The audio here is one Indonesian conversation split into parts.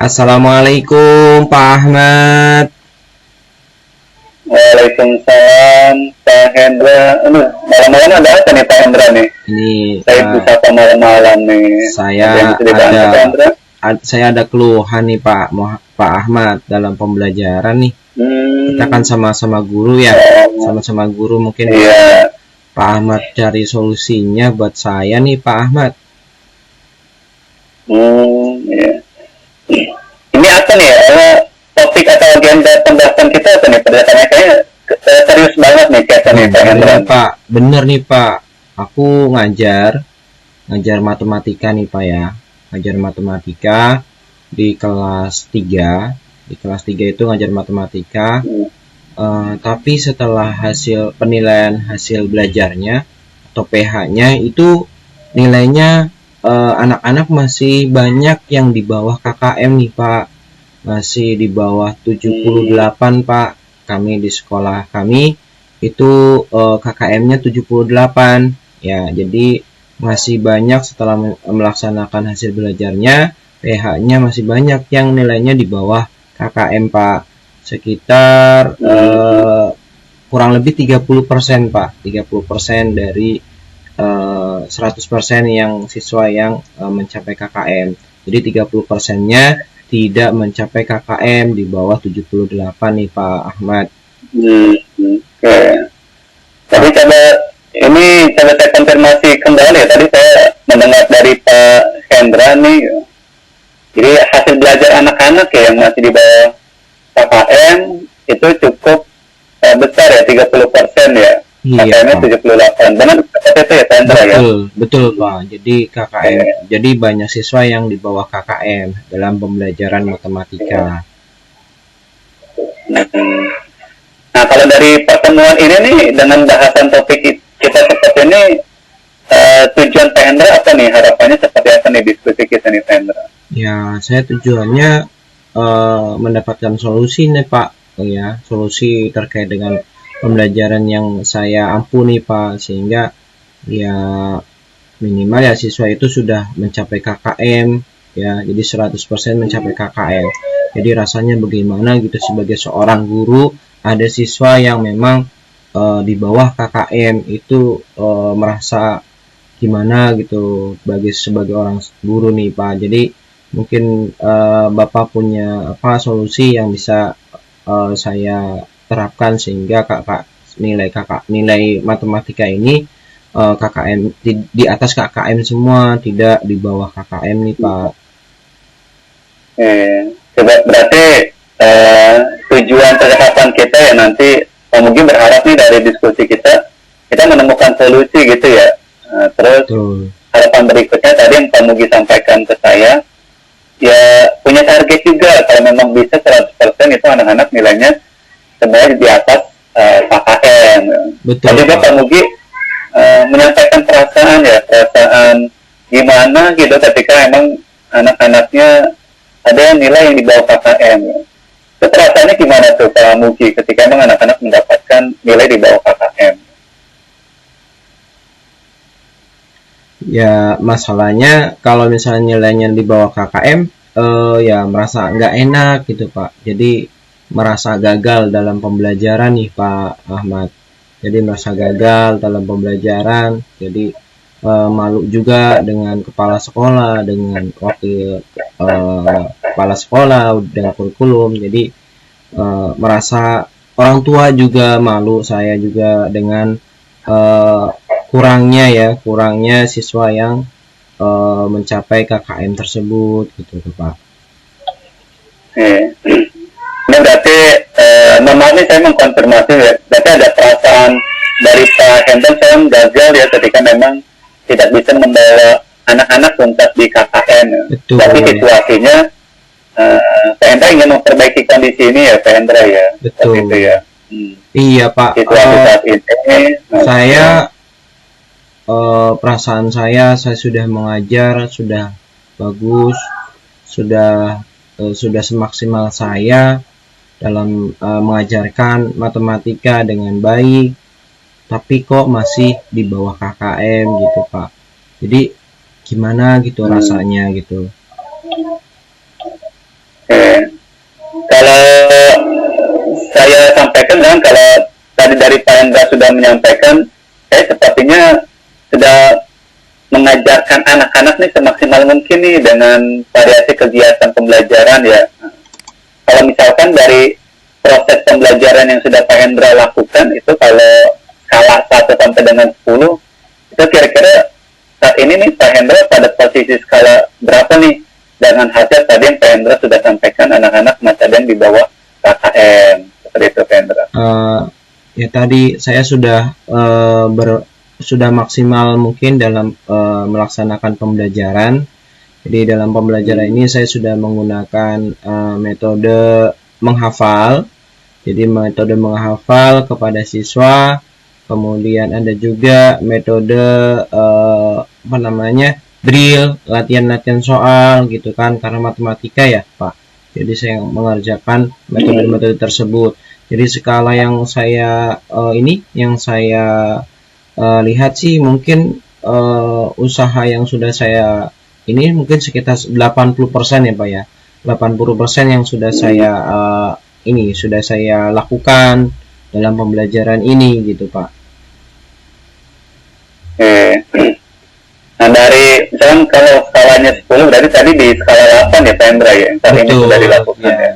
Assalamualaikum Pak Ahmad. Waalaikumsalam Pak Hendra. Malam-malam ada apa nih Pak Hendra nih? Ini Saya bisa malam-malam nih. saya ada keluhan nih Pak Ahmad dalam pembelajaran nih. Kita kan sama-sama guru ya, sama-sama guru mungkin Pak Ahmad cari solusinya buat saya nih Pak Ahmad. Iya. Ini apa nih ya? Topik atau agenda pembahasan kita apa nih? Perdebatannya kayaknya serius banget nih kayaknya Pak Hendra. Pak, bener nih Pak. Aku ngajar matematika nih Pak ya. Ngajar matematika di kelas 3. Di kelas 3 itu ngajar matematika. Tapi setelah hasil penilaian hasil belajarnya atau PH-nya itu nilainya anak-anak masih banyak yang di bawah KKM nih Pak. Masih di bawah 78 Pak. Kami di sekolah kami itu KKM-nya 78 ya. Jadi masih banyak setelah melaksanakan hasil belajarnya PH-nya masih banyak yang nilainya di bawah KKM Pak. Sekitar kurang lebih 30% Pak. 30% dari 100% yang siswa yang mencapai KKM. Jadi 30%-nya tidak mencapai KKM di bawah 78 nih Pak Ahmad. Oke. Tadi coba saya konfirmasi kembali ya. Tadi saya mendengar dari Pak Hendra nih. Jadi hasil belajar anak-anak ya yang masih di bawah KKM itu cukup besar ya, 30% ya. KKM-nya 78. Benar itu ya Pak Hendra ya? Betul Pak. Jadi KKM, jadi banyak siswa yang di bawah KKM dalam pembelajaran matematika. Nah, kalau dari pertemuan ini nih dengan bahasan topik kita seperti ini, tujuan Pak Hendra apa nih? Harapannya seperti apa nih diskusi kita nih Pak Hendra? Ya, saya tujuannya mendapatkan solusi nih Pak. Ya, solusi terkait dengan pembelajaran yang saya ampuni Pak, sehingga ya minimal ya siswa itu sudah mencapai KKM ya, jadi 100% mencapai KKM. Jadi rasanya bagaimana gitu sebagai seorang guru ada siswa yang memang di bawah KKM itu merasa gimana gitu sebagai orang guru nih Pak. Jadi mungkin Bapak punya solusi yang bisa saya terapkan sehingga nilai matematika ini KKM di atas KKM semua, tidak di bawah KKM nih Pak. Coba berarti tujuan penerapan kita ya nanti mungkin berharap nih dari diskusi kita menemukan solusi gitu ya. Terus harapan berikutnya tadi yang Pak Mugi sampaikan ke saya ya, punya target juga kalau memang bisa 100% itu anak-anak nilainya sebenarnya di atas KKM. Tadi Pak Mugi menyampaikan perasaan gimana gitu ketika emang anak-anaknya ada yang nilai yang di bawah KKM. Itu perasaannya gimana tuh Pak Mugi ketika emang anak-anak mendapatkan nilai di bawah KKM? Ya masalahnya kalau misalnya nilainya di bawah KKM ya merasa nggak enak gitu Pak. Jadi merasa gagal dalam pembelajaran nih Pak Ahmad. Jadi merasa gagal dalam pembelajaran. Jadi malu juga dengan kepala sekolah, dengan wakil kepala sekolah, dengan kurikulum. Jadi merasa orang tua juga malu, saya juga dengan kurangnya siswa yang mencapai KKM tersebut gitu Pak. Ini berarti memang saya mengkonfirmasi ya, berarti ada perasaan dari Pak Hendra saya gagal ya ketika memang tidak bisa membawa anak-anak tuntas di KKN. Betul. Tapi situasinya Pak Hendra ingin memperbaiki kondisi ini ya Pak Hendra ya. Betul. Itu ya. Iya Pak. Situasi saat ini. Saya perasaan saya sudah mengajar, sudah bagus, sudah semaksimal saya dalam mengajarkan matematika dengan baik, tapi kok masih di bawah KKM gitu Pak. Jadi gimana gitu rasanya gitu. Oke. Kalau saya sampaikan kan, kalau tadi dari Pak Hendra sudah menyampaikan, saya sepertinya sudah mengajarkan anak-anak nih semaksimal mungkin nih dengan variasi kegiatan pembelajaran ya. Kalau misalkan dari proses pembelajaran yang sudah Pak Hendra lakukan itu, kalau skala 1 sampai dengan 10, itu kira-kira saat ini nih Pak Hendra pada posisi skala berapa nih dengan hasil tadi yang Pak Hendra sudah sampaikan, anak-anak Macadeng di bawah KKM seperti itu Pak Hendra. Ya tadi saya sudah maksimal mungkin dalam melaksanakan pembelajaran. Jadi dalam pembelajaran ini saya sudah menggunakan metode menghafal. Jadi metode menghafal kepada siswa. Kemudian ada juga metode drill, latihan-latihan soal gitu kan, karena matematika ya Pak. Jadi saya mengerjakan metode-metode tersebut. Jadi skala yang saya lihat sih mungkin usaha yang sudah saya ini mungkin sekitar 80% ya Pak ya. 80% yang sudah saya lakukan dalam pembelajaran ini gitu Pak. Nah dari misalkan kalau skalanya 10 berarti tadi di skala 8 ya Pak Hendra ya, yang tadi ini sudah dilakukan ya.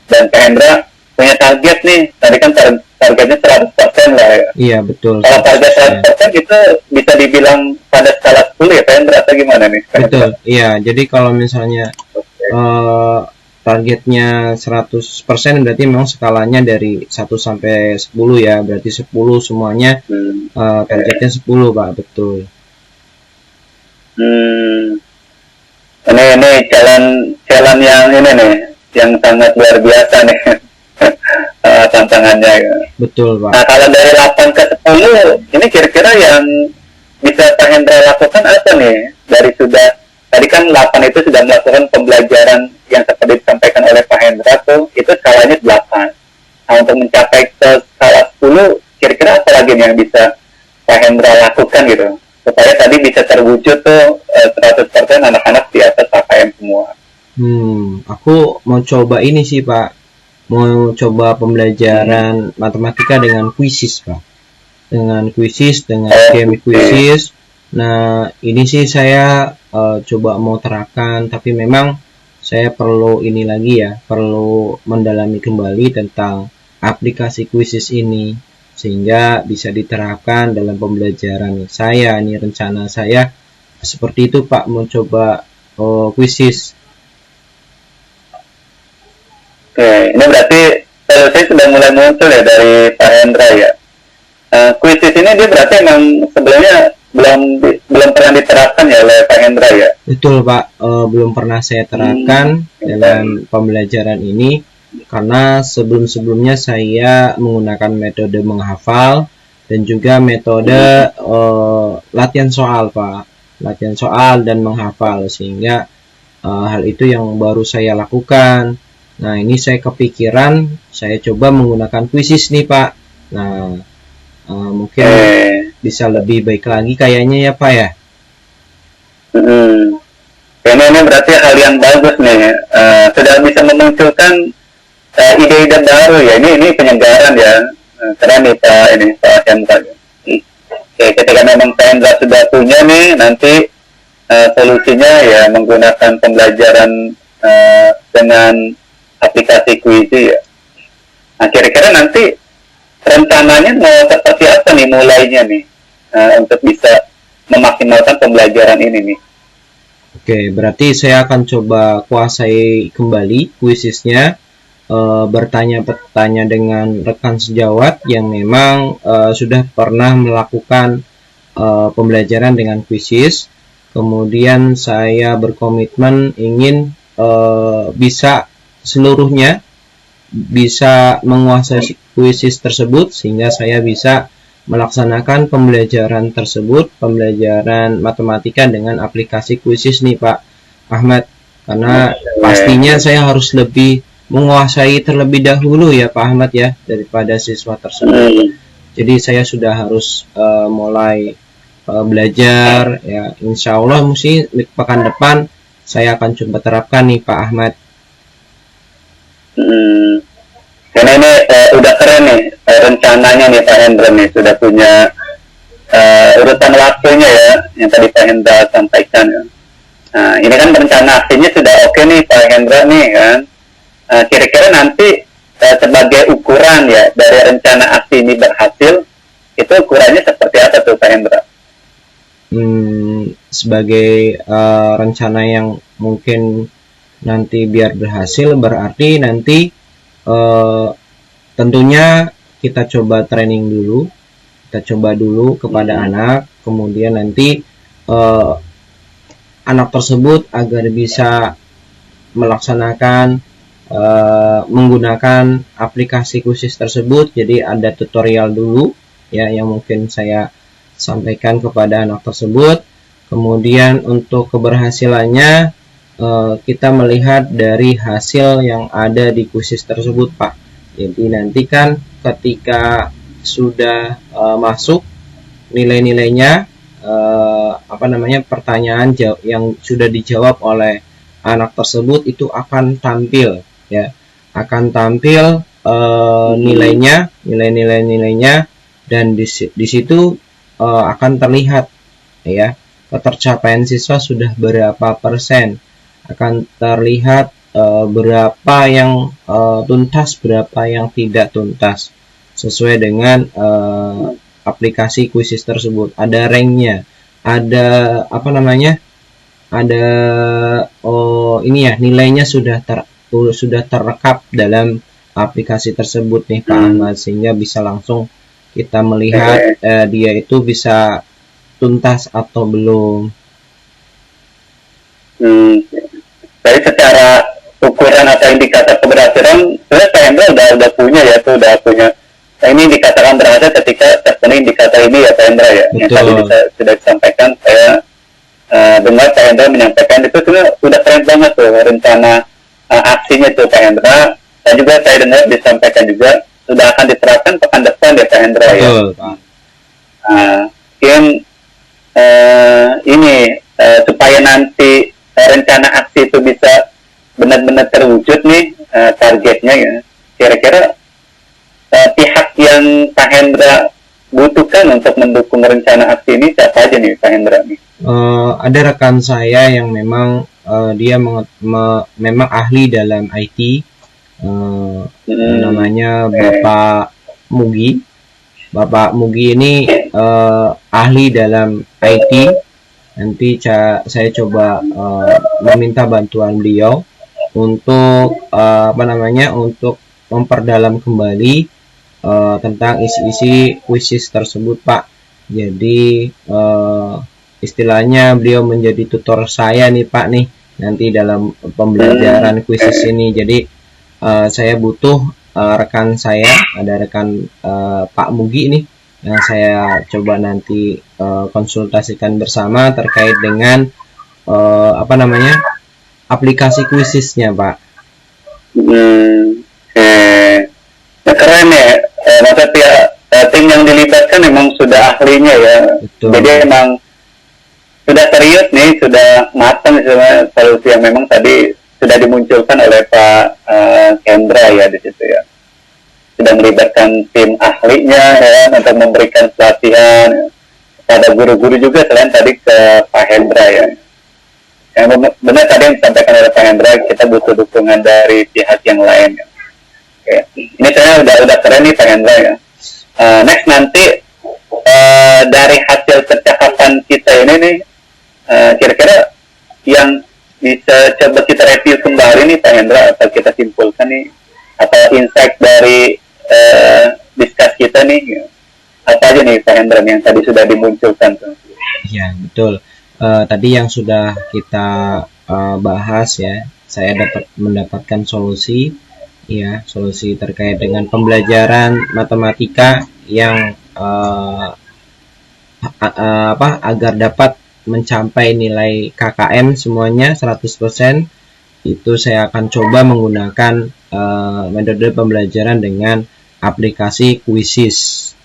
Dan Pak Hendra punya target nih, tadi kan targetnya 100% lah ya. Iya betul. Kalau target 100% itu bisa dibilang pada skala 10 ya Pak Hendra atau gimana nih? Betul, iya. Jadi kalau misalnya targetnya 100% berarti memang skalanya dari 1 sampai 10 ya, berarti 10 semuanya targetnya 10 Pak, betul. Ini challenge yang ini nih, yang sangat luar biasa nih tantangannya. Betul Pak. Nah kalau dari 8 ke 10 ini kira-kira yang bisa Pak Hendra lakukan apa nih? Dari tadi kan 8 itu sudah melakukan pembelajaran yang seperti disampaikan oleh Pak Hendra tuh, itu skalanya 8. Nah untuk mencapai ke skala 10 kira-kira apa lagi nih yang bisa Pak Hendra lakukan gitu, supaya tadi bisa terwujud tuh 100% anak-anak di atas KKM semua. Aku mau coba ini sih Pak, mau coba pembelajaran matematika dengan kuisis Pak, dengan game kuisis. Nah ini sih saya coba mau terapkan, tapi memang saya perlu ini lagi ya, perlu mendalami kembali tentang aplikasi kuisis ini sehingga bisa diterapkan dalam pembelajaran saya. Ini rencana saya seperti itu Pak, mau coba kuisis. Oke, ini berarti solusi sudah mulai muncul ya dari Pak Hendra ya. Kuisis ini dia berarti emang sebelumnya belum pernah diterapkan ya oleh Pak Hendra ya? Betul Pak, belum pernah saya terapkan dalam pembelajaran ini, karena sebelum-sebelumnya saya menggunakan metode menghafal dan juga metode latihan soal Pak, latihan soal dan menghafal, sehingga hal itu yang baru saya lakukan. Nah ini saya kepikiran saya coba menggunakan kuisis nih Pak. Nah mungkin bisa lebih baik lagi kayaknya ya Pak ya. Ini berarti hal yang bagus nih, sudah bisa memunculkan ide-ide baru ya. Ini penyegaran ya, keren nih Pak Hendra. Ketika memang Pak Hendra sudah punya nih, nanti solusinya ya menggunakan pembelajaran dengan aplikasi kuisi ya. Nah kira-kira nanti rencananya mau seperti apa nih mulainya nih untuk bisa memaksimalkan pembelajaran ini nih? Oke, berarti saya akan coba kuasai kembali kuisisnya, bertanya-tanya dengan rekan sejawat yang memang sudah pernah melakukan pembelajaran dengan kuisis. Kemudian saya berkomitmen ingin bisa seluruhnya bisa menguasai kuisis tersebut, sehingga saya bisa melaksanakan pembelajaran tersebut, pembelajaran matematika dengan aplikasi kuisis nih Pak Ahmad, karena pastinya saya harus lebih menguasai terlebih dahulu ya Pak Ahmad ya daripada siswa tersebut. Jadi saya sudah harus mulai belajar ya, insya Allah mesti pekan depan saya akan coba terapkan nih Pak Ahmad. Hmm, karena ini udah keren nih rencananya nih Pak Hendra nih, sudah punya urutan waktunya ya yang tadi Pak Hendra sampaikan ya. Nah, ini kan rencana aksinya sudah oke nih Pak Hendra nih kan. Kira-kira nanti sebagai ukuran ya dari rencana aksi ini berhasil, itu ukurannya seperti apa tuh Pak Hendra? Sebagai rencana yang mungkin nanti biar berhasil, berarti nanti tentunya kita coba training dulu, kita coba dulu kepada anak, kemudian nanti anak tersebut agar bisa melaksanakan menggunakan aplikasi khusus tersebut. Jadi ada tutorial dulu ya yang mungkin saya sampaikan kepada anak tersebut. Kemudian untuk keberhasilannya kita melihat dari hasil yang ada di kuisis tersebut Pak. Jadi nanti kan ketika sudah masuk nilai-nilainya pertanyaan yang sudah dijawab oleh anak tersebut itu akan tampil ya, akan tampil nilainya dan di situ akan terlihat ya ketercapaian siswa sudah berapa persen, akan terlihat berapa yang tuntas, berapa yang tidak tuntas sesuai dengan aplikasi kuisis tersebut. Ada ranknya, ada ada ini ya, nilainya sudah terrekap dalam aplikasi tersebut nih Pak Ahmad, sehingga bisa langsung kita melihat dia itu bisa tuntas atau belum. Jadi secara ukuran atau indikator keberhasilan sebenarnya Pak Hendra udah punya ya, tuh udah punya. Nah, ini dikatakan berhasil ketika terpenuhi indikator ini ya Pak Hendra ya. Betul. Yang tadi sudah disampaikan, saya dengar Pak Hendra menyampaikan itu sebenarnya udah keren banget tuh rencana aksinya tuh Pak Hendra. Dan juga saya dengar disampaikan juga sudah akan diterapkan pekan depan ya Pak Hendra ya. Mungkin ini supaya nanti rencana aksi itu bisa benar-benar terwujud nih targetnya ya. Kira-kira pihak yang Pak Hendra butuhkan untuk mendukung rencana aksi ini siapa aja nih Pak Hendra nih? Ada rekan saya yang memang dia memang ahli dalam IT, namanya Bapak Mugi. Bapak Mugi ini ahli dalam IT. Nanti saya coba meminta bantuan beliau untuk untuk memperdalam kembali tentang isi-isi kuisis tersebut Pak. Jadi istilahnya beliau menjadi tutor saya nih Pak nih nanti dalam pembelajaran kuisis ini. Jadi saya butuh rekan saya, ada rekan Pak Mugi nih yang saya coba nanti konsultasikan bersama terkait dengan aplikasi kuisisnya Pak. Keren ya, maksudnya tim yang dilibatkan memang sudah ahlinya ya. Betul. Jadi memang sudah serius nih, sudah matang sebenarnya solusi yang memang tadi sudah dimunculkan oleh Pak Hendra ya di situ ya. Sudah melibatkan tim ahlinya ya untuk memberikan pelatihan pada guru-guru juga selain tadi ke Pak Hendra ya. Yang benar tadi yang disampaikan oleh Pak Hendra, kita butuh dukungan dari pihak yang lain ya. Oke. Ini saya udah keren nih Pak Hendra ya. Next nanti dari hasil percakapan kita ini nih kira-kira yang bisa coba kita review kembali nih Pak Hendra atau kita simpulkan nih atau insight dari discuss kita nih apa aja nih Pak Hendra yang tadi sudah dimunculkan tuh? Iya betul. Tadi yang sudah kita bahas ya, saya mendapatkan solusi ya, solusi terkait dengan pembelajaran matematika yang agar dapat mencapai nilai KKM semuanya 100%. Itu saya akan coba menggunakan metode pembelajaran dengan aplikasi Quizizz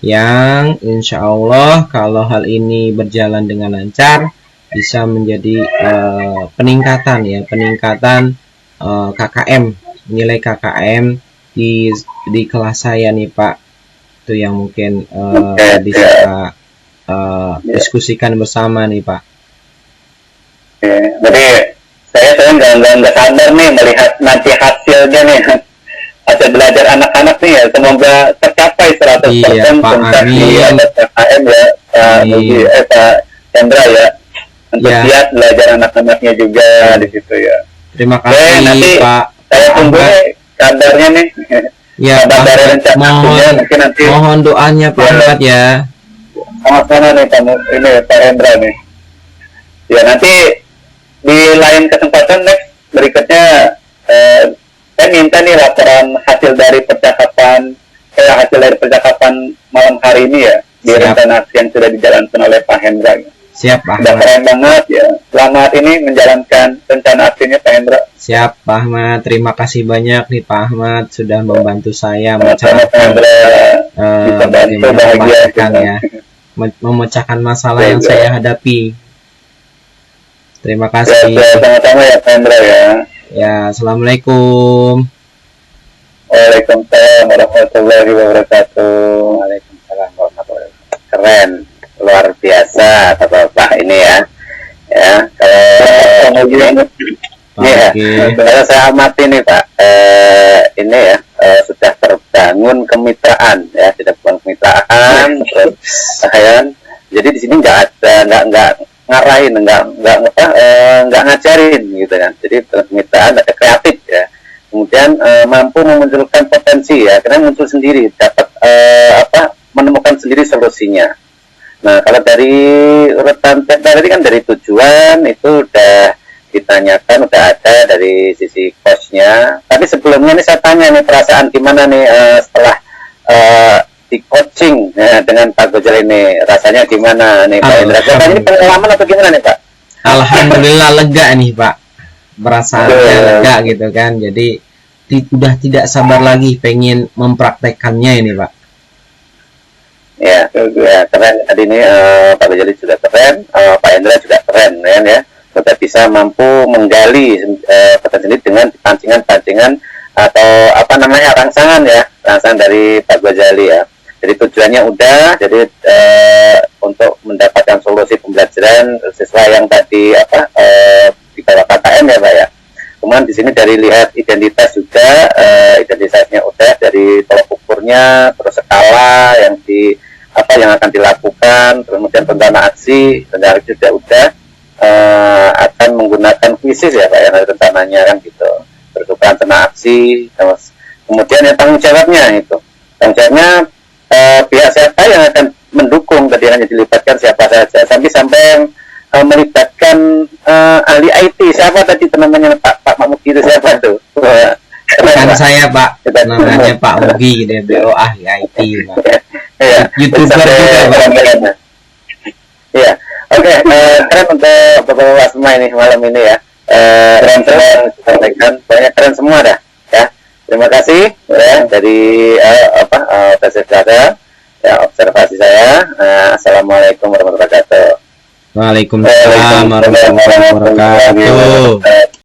yang insya Allah kalau hal ini berjalan dengan lancar bisa menjadi peningkatan KKM nilai KKM di kelas saya nih Pak. Itu yang mungkin bisa diskusikan bersama nih Pak. Jadi saya nggak sadar nih melihat nanti hasilnya nih, hasil belajar anak-anak nih ya, semoga tercapai 100% puncak di KKM ya, Pak Chandra ya, antusias belajar anak-anaknya juga di situ ya. Terima kasih nanti Pak. Saya tunggu nih kabarnya nih. Ya, mohon doanya Pak Ahmad ya. Sama-sama nih kamu ini Pak Hendra nih. Ya nanti di lain kesempatan next berikutnya saya minta nih laporan hasil dari percakapan malam hari ini ya di rencana yang sudah dijalankan oleh Pak Hendra. Siap Pak Ahmad. Keren banget ya. Selamat ini menjalankan rencana aksinya Pak Hendra. Siap Pak Ahmad. Terima kasih banyak nih Pak Ahmad sudah membantu saya memecahkan masalah yang saya hadapi. Terima kasih. Sama-sama ya Pak Hendra ya. Ya, assalamualaikum. Waalaikumsalam warahmatullahi wabarakatuh. Waalaikumsalam warahmatullahi wabarakatuh. Keren, luar biasa Bapak ini ya. Ya, kalau kalau saya amati nih Pak, ini ya sudah terbangun kemitraan ya, sudah terbangun kemitraan, terus jadi di sini nggak ngarahin, nggak ngajarin gitu kan. Jadi kemitraan ada kreatif ya. Kemudian mampu memunculkan potensi ya, karena muncul sendiri, dapat menemukan sendiri solusinya. Nah, kalau dari urutan tadi kan dari tujuan itu udah ditanyakan, udah ada dari sisi coachnya. Tapi sebelumnya nih saya tanya nih perasaan gimana nih setelah di coaching dengan Pak Gojal ini, rasanya gimana nih Pak Indra? Ini pengalaman atau gimana nih Pak? Alhamdulillah lega nih Pak, perasaannya lega gitu kan. Jadi udah tidak sabar lagi pengen mempraktekannya ini Pak. Ya, keren. Tadi ini Pak Gojal juga keren, Pak Indra juga keren ya. Sudah bisa mampu menggali potensi dengan pancingan-pancingan atau rangsangan dari Pak Gojali ya. Jadi tujuannya udah, jadi untuk mendapatkan solusi pembelajaran sesuai yang tadi di bawah KKM ya Pak ya. Kemudian di sini dari lihat identitas juga, identitasnya udah, dari tolak ukurnya, terus skala yang akan dilakukan, kemudian rencana aksi juga udah. Akan menggunakan kuisis ya Pak ya, rencananya kan gitu, bertukar rencana aksi, terus kemudian yang tanggung jawabnya pihak siapa yang akan mendukung, tadi hanya dilibatkan siapa saja, sampai melibatkan ahli IT, siapa tadi namanya Pak Mugi itu siapa tuh? Kan saya Pak, namanya Pak Mugi, DBO ahli IT Pak. YouTuber juga Pak. Iya. Oke, keren untuk Bapak-Bapak semua ini malam ini ya. Keren semua disampaikan, banyak keren semua dah ya. Terima kasih ya dari observasi saya. Assalamualaikum warahmatullahi wabarakatuh. Waalaikumsalam warahmatullahi wabarakatuh.